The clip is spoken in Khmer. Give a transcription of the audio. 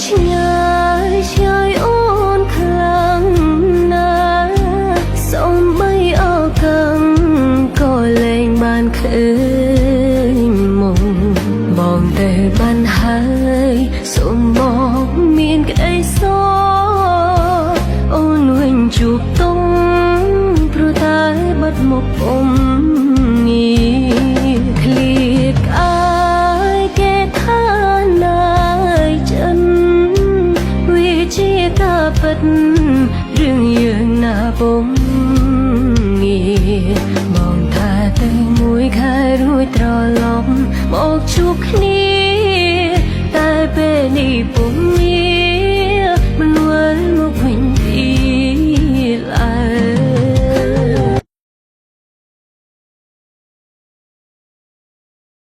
ឆ្ងាយឆ្ងាយអូនខ្លាំងណាស់សូម្បីអកាំងក៏លែងបានឃើញមកតែបានហើយសូមមកមានក្តីសអូនវិញជួបតុងព្រោះតែបាត់មកអមងាឃ្លៀតអាយគេថាណាយចិនវាជាការពិតរឿងយើងណាពុំងាមកថាទៅមួយខែរួចត្រឡប់មកជួបគ្នា